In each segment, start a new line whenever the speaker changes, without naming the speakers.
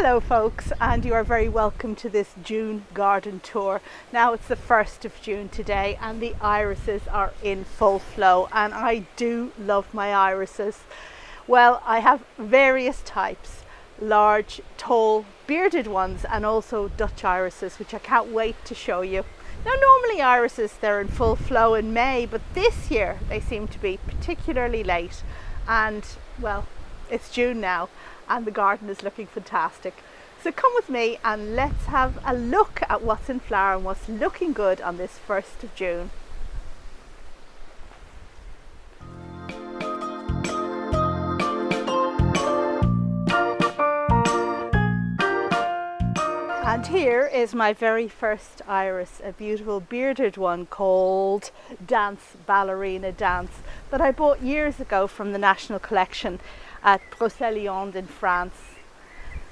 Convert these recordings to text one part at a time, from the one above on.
Hello folks, and you are very welcome to this June garden tour. Now it's the 1st of June today and the irises are in full flow, and I do love my irises. Well, I have various types, large, tall, bearded ones, and also Dutch irises, which I can't wait to show you. Now normally irises, they're in full flow in May, but this year they seem to be particularly late, and well, it's June now and the garden is looking fantastic. So come with me and let's have a look at what's in flower and what's looking good on this 1st of June. And here is my very first iris, a beautiful bearded one called Dance Ballerina Dance that I bought years ago from the National Collection at Brocéliande in France.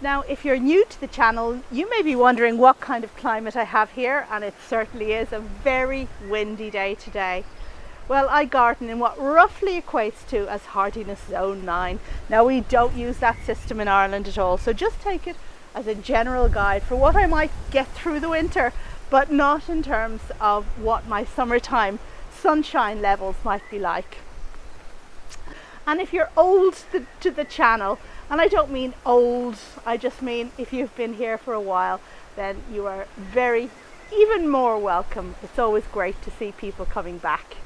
Now, if you're new to the channel, you may be wondering what kind of climate I have here, and it certainly is a very windy day today. Well, I garden in what roughly equates to as hardiness zone 9. Now, we don't use that system in Ireland at all, so just take it as a general guide for what I might get through the winter, but not in terms of what my summertime sunshine levels might be like. And if you're old to the channel, and I don't mean old, I just mean if you've been here for a while, then you are even more welcome. It's always great to see people coming back.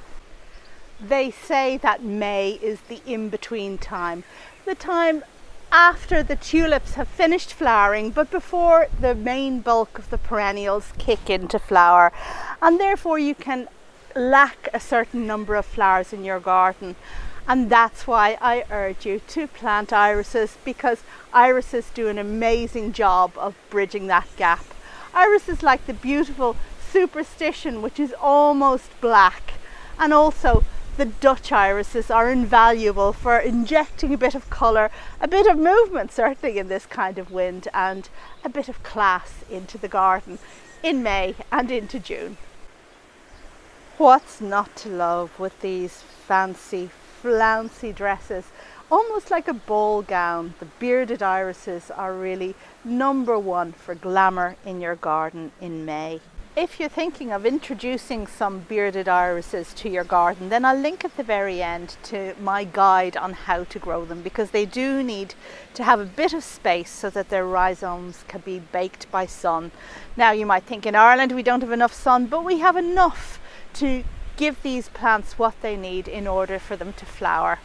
They say that May is the in-between time, the time after the tulips have finished flowering, but before the main bulk of the perennials kick into flower, and therefore you can lack a certain number of flowers in your garden. And that's why I urge you to plant irises, because irises do an amazing job of bridging that gap. Irises like the beautiful superstition, which is almost black, and also the Dutch irises are invaluable for injecting a bit of colour, a bit of movement certainly in this kind of wind, and a bit of class into the garden in May and into June. What's not to love with these fancy flouncy dresses, almost like a ball gown? The bearded irises are really number one for glamour in your garden in May. If you're thinking of introducing some bearded irises to your garden, then I'll link at the very end to my guide on how to grow them, because they do need to have a bit of space so that their rhizomes can be baked by sun. Now you might think in Ireland we don't have enough sun, but we have enough to give these plants what they need in order for them to flower.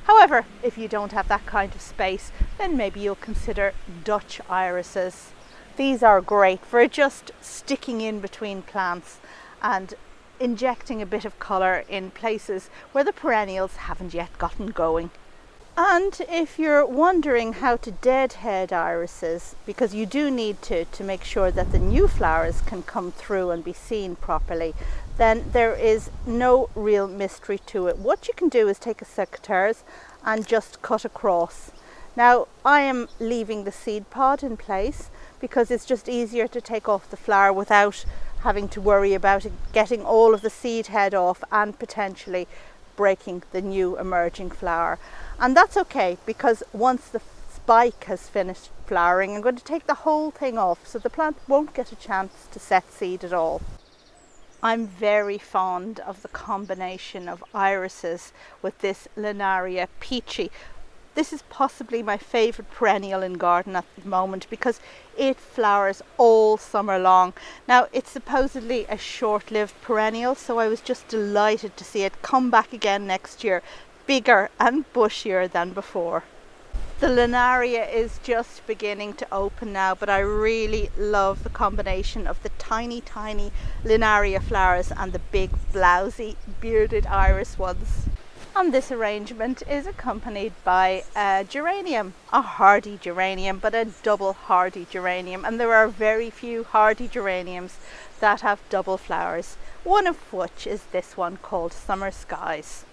However, if you don't have that kind of space, then maybe you'll consider Dutch irises. These are great for just sticking in between plants and injecting a bit of colour in places where the perennials haven't yet gotten going. And if you're wondering how to deadhead irises, because you do need to make sure that the new flowers can come through and be seen properly, then there is no real mystery to it. What you can do is take a secateurs and just cut across. Now I am leaving the seed pod in place because it's just easier to take off the flower without having to worry about getting all of the seed head off and potentially breaking the new emerging flower. And that's okay, because once the spike has finished flowering, I'm going to take the whole thing off so the plant won't get a chance to set seed at all. I'm very fond of the combination of irises with this Linaria peachy. This is possibly my favourite perennial in garden at the moment because it flowers all summer long. Now it's supposedly a short-lived perennial, so I was just delighted to see it come back again next year, bigger and bushier than before. The Linaria is just beginning to open now, but I really love the combination of the tiny Linaria flowers and the big blousy bearded iris ones. And this arrangement is accompanied by a geranium, a hardy geranium, but a double hardy geranium. And there are very few hardy geraniums that have double flowers, one of which is this one called Summer Skies.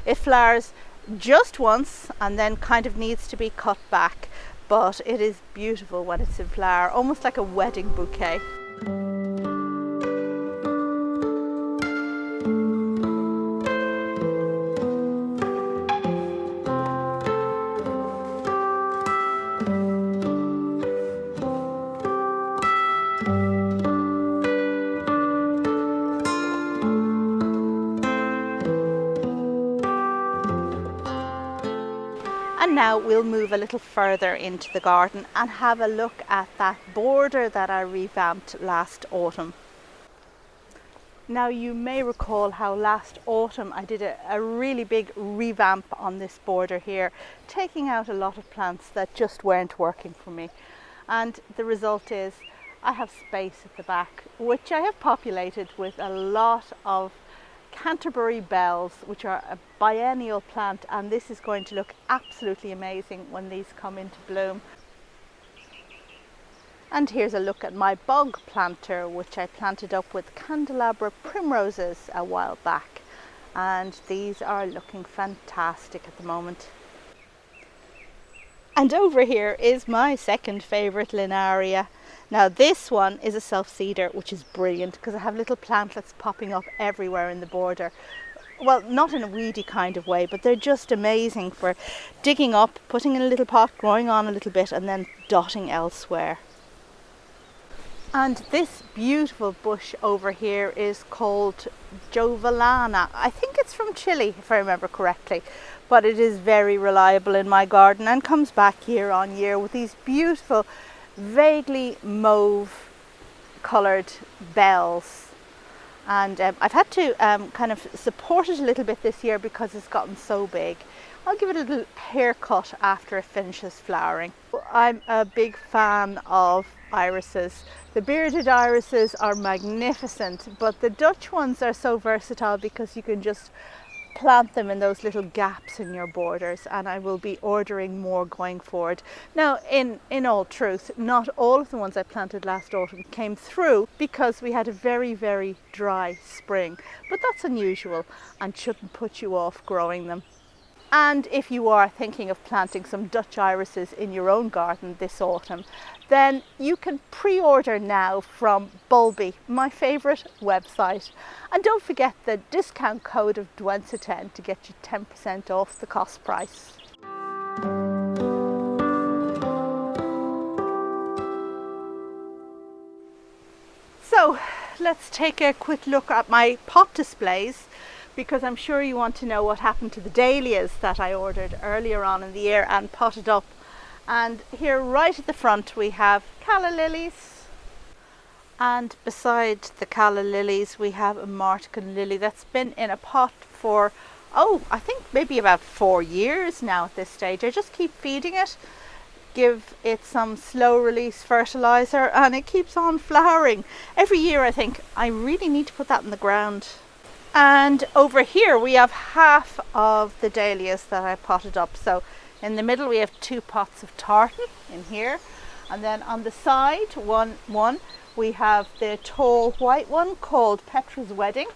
It flowers just once and then kind of needs to be cut back, but it is beautiful when it's in flower, almost like a wedding bouquet. And now we'll move a little further into the garden and have a look at that border that I revamped last autumn. Now you may recall how last autumn I did a really big revamp on this border here, taking out a lot of plants that just weren't working for me. And the result is I have space at the back, which I have populated with a lot of Canterbury bells, which are a biennial plant, and this is going to look absolutely amazing when these come into bloom. And here's a look at my bog planter, which I planted up with candelabra primroses a while back, and these are looking fantastic at the moment. And over here is my second favourite linaria. Now this one is a self-seeder, which is brilliant because I have little plantlets popping up everywhere in the border. Well, not in a weedy kind of way, but they're just amazing for digging up, putting in a little pot, growing on a little bit, and then dotting elsewhere. And this beautiful bush over here is called Jovelana. I think it's from Chile, if I remember correctly, but it is very reliable in my garden and comes back year on year with these beautiful, vaguely mauve coloured bells. And I've had to kind of support it a little bit this year because it's gotten so big. I'll give it a little haircut after it finishes flowering. I'm a big fan of irises. The bearded irises are magnificent, but the Dutch ones are so versatile because you can just plant them in those little gaps in your borders, and I will be ordering more going forward. Now, in all truth, not all of the ones I planted last autumn came through because we had a very, very dry spring, but that's unusual and shouldn't put you off growing them. And if you are thinking of planting some Dutch irises in your own garden this autumn, then you can pre-order now from Bulby, my favourite website. And don't forget the discount code of Douentza 10 to get you 10% off the cost price. So let's take a quick look at my pot displays, because I'm sure you want to know what happened to the dahlias that I ordered earlier on in the year and potted up. And here right at the front we have calla lilies, and beside the calla lilies we have a martkin lily that's been in a pot for I think maybe about 4 years now at this stage. I just keep feeding it, give it some slow release fertilizer, and it keeps on flowering. Every year I think I really need to put that in the ground. And over here we have half of the dahlias that I potted up. So in the middle we have 2 pots of tartan in here, and then on the side one we have the tall white one called Petra's Wedding.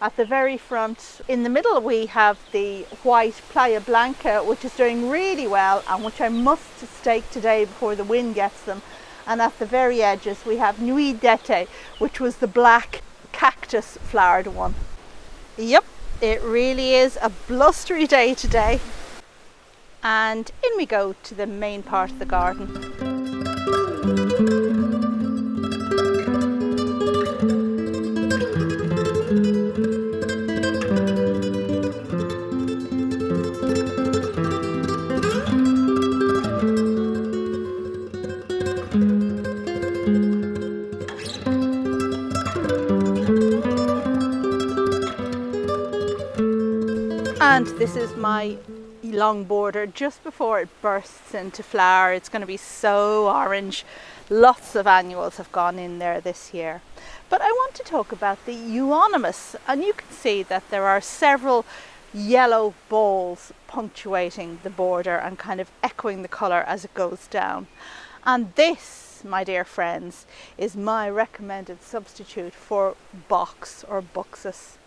At the very front in the middle we have the white Playa Blanca, which is doing really well and which I must stake today before the wind gets them. And at the very edges we have Nuit d'été, which was the black cactus flowered one. Yep, it really is a blustery day today. And in we go to the main part of the garden. And this is my long border just before it bursts into flower. It's going to be so orange. Lots of annuals have gone in there this year. But I want to talk about the euonymus, and you can see that there are several yellow balls punctuating the border and kind of echoing the colour as it goes down. And this, my dear friends, is my recommended substitute for box or buxus.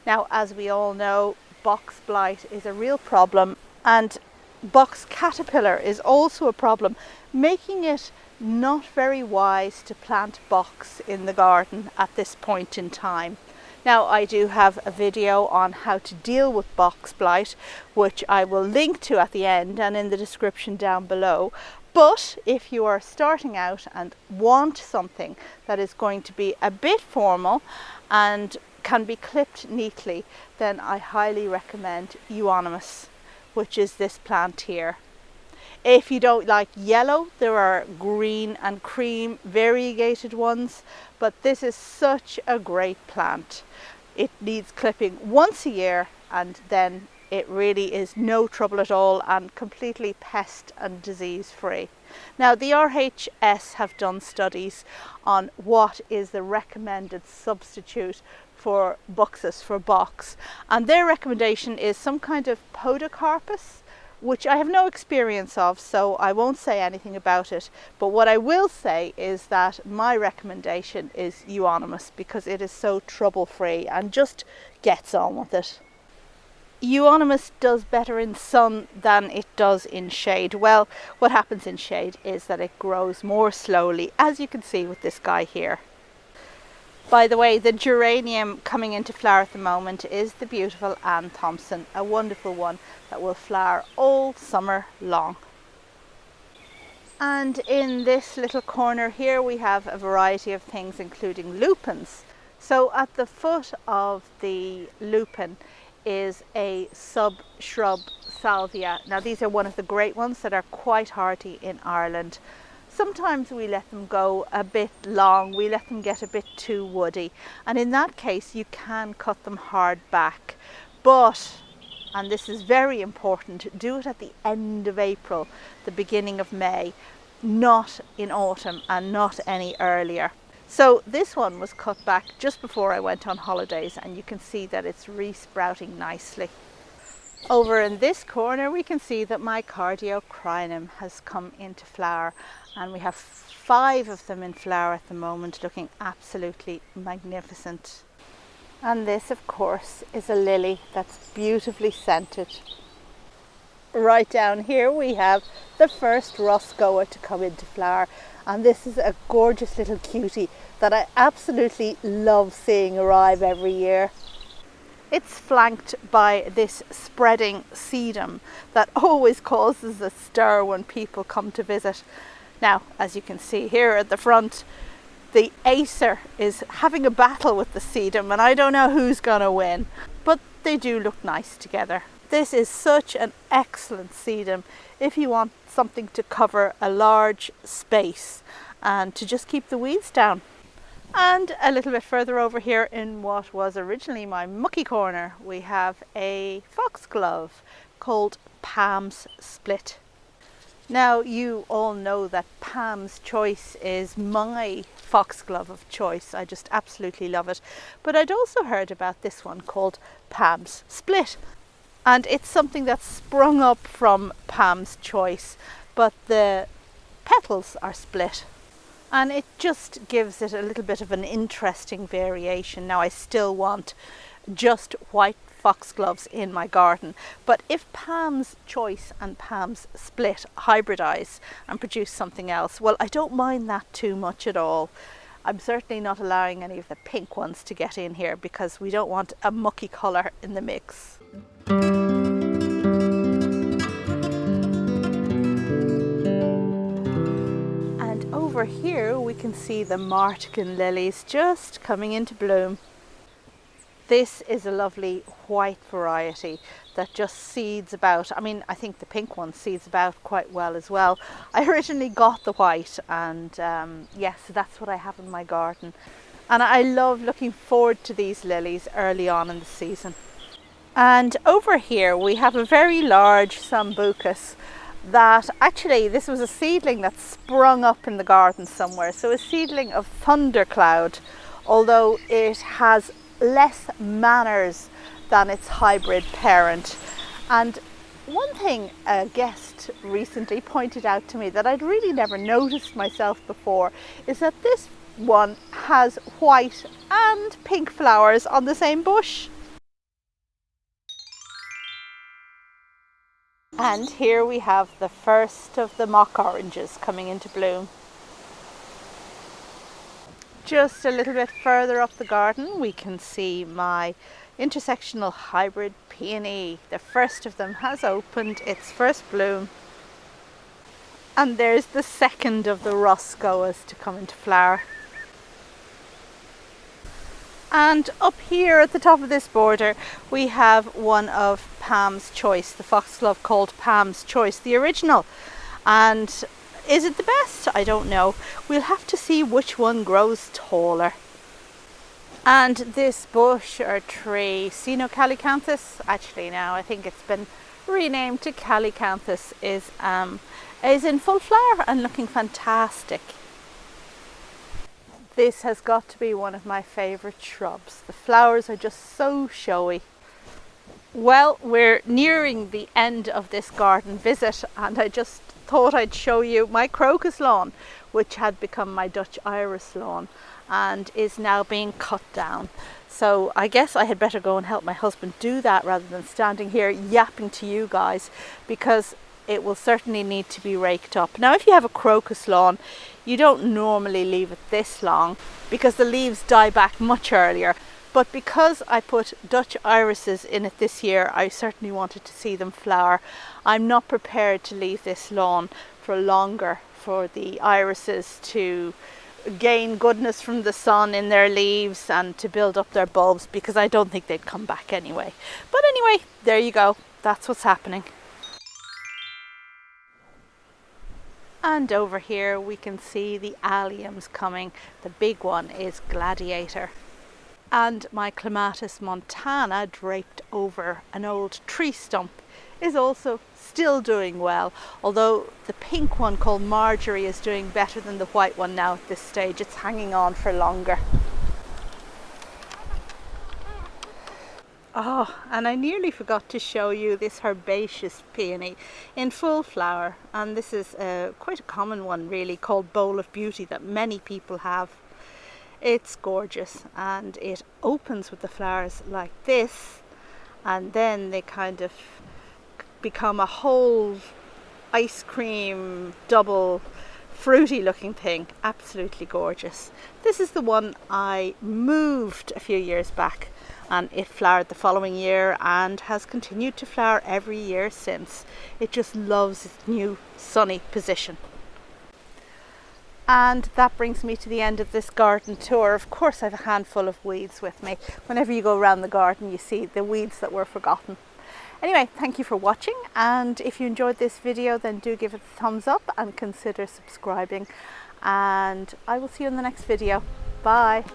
Now, as we all know, box blight is a real problem, and box caterpillar is also a problem, making it not very wise to plant box in the garden at this point in time. Now, I do have a video on how to deal with box blight, which I will link to at the end and in the description down below. But if you are starting out and want something that is going to be a bit formal and can be clipped neatly, then I highly recommend euonymus, which is this plant here. If you don't like yellow, there are green and cream variegated ones, but this is such a great plant. It needs clipping once a year, and then it really is no trouble at all and completely pest and disease free. Now, the RHS have done studies on what is the recommended substitute for buxus, for box, and their recommendation is some kind of podocarpus, which I have no experience of, so I won't say anything about it. But what I will say is that my recommendation is euonymus, because it is so trouble free and just gets on with it. Euonymus does better in sun than it does in shade. Well, what happens in shade is that it grows more slowly, as you can see with this guy here. By the way, the geranium coming into flower at the moment is the beautiful Anne Thompson, a wonderful one that will flower all summer long. And in this little corner here we have a variety of things, including lupins. So at the foot of the lupin is a sub-shrub salvia. Now, these are one of the great ones that are quite hardy in Ireland. Sometimes we let them go a bit long, we let them get a bit too woody, and in that case you can cut them hard back. But, and this is very important, do it at the end of April, the beginning of May, not in autumn and not any earlier. So this one was cut back just before I went on holidays, and you can see that it's re-sprouting nicely. Over in this corner we can see that my cardiocrinum has come into flower, and we have 5 of them in flower at the moment, looking absolutely magnificent. And this, of course, is a lily that's beautifully scented. Right down here we have the first Roscoa to come into flower, and this is a gorgeous little cutie that I absolutely love seeing arrive every year. It's flanked by this spreading sedum that always causes a stir when people come to visit. Now, as you can see here at the front, the acer is having a battle with the sedum, and I don't know who's going to win, but they do look nice together. This is such an excellent sedum if you want something to cover a large space and to just keep the weeds down. And a little bit further over here in what was originally my mucky corner, we have a foxglove called Pam's Split. Now, you all know that Pam's Choice is my foxglove of choice. I just absolutely love it. But I'd also heard about this one called Pam's Split. And it's something that's sprung up from Pam's Choice, but the petals are split. And it just gives it a little bit of an interesting variation. Now, I still want just white foxgloves in my garden, but if Pam's Choice and Pam's Split hybridize and produce something else, well, I don't mind that too much at all. I'm certainly not allowing any of the pink ones to get in here because we don't want a mucky colour in the mix. And over here we can see the Martigan lilies just coming into bloom. This is a lovely white variety that just seeds about. I mean, I think the pink one seeds about quite well as well. I originally got the white, and yes, that's what I have in my garden. And I love looking forward to these lilies early on in the season. And over here we have a very large sambucus that actually, this was a seedling that sprung up in the garden somewhere. So a seedling of thundercloud, although it has less manners than its hybrid parent. And one thing a guest recently pointed out to me that I'd really never noticed myself before is that this one has white and pink flowers on the same bush. And here we have the first of the mock oranges coming into bloom. Just a little bit further up the garden we can see my intersectional hybrid peony. The first of them has opened its first bloom. And there's the second of the Roscoas to come into flower. And up here at the top of this border we have one of Pam's Choice, the foxglove called Pam's Choice, the original. And is it the best? I don't know. We'll have to see which one grows taller. And this bush or tree, Calycanthus, actually now I think it's been renamed to Calycanthus, is in full flower and looking fantastic. This has got to be one of my favourite shrubs. The flowers are just so showy. Well, we're nearing the end of this garden visit, and I just thought I'd show you my crocus lawn, which had become my Dutch iris lawn and is now being cut down. So I guess I had better go and help my husband do that rather than standing here yapping to you guys, because it will certainly need to be raked up. Now, if you have a crocus lawn, you don't normally leave it this long because the leaves die back much earlier. But because I put Dutch irises in it this year, I certainly wanted to see them flower. I'm not prepared to leave this lawn for longer for the irises to gain goodness from the sun in their leaves and to build up their bulbs, because I don't think they'd come back anyway. But anyway, there you go. That's what's happening. And over here we can see the alliums coming. The big one is Gladiator. And my Clematis montana, draped over an old tree stump, is also still doing well, although the pink one called Marjorie is doing better than the white one now at this stage. It's hanging on for longer. Oh, and I nearly forgot to show you this herbaceous peony in full flower, and this is quite a common one really, called Bowl of Beauty, that many people have. It's gorgeous, and it opens with the flowers like this, and then they kind of become a whole ice cream double fruity looking thing. Absolutely gorgeous. This is the one I moved a few years back, and it flowered the following year and has continued to flower every year since. It just loves its new sunny position. And that brings me to the end of this garden tour. Of course, I have a handful of weeds with me. Whenever you go around the garden, you see the weeds that were forgotten. Anyway, thank you for watching, and if you enjoyed this video, then do give it a thumbs up and consider subscribing, and I will see you in the next video. Bye.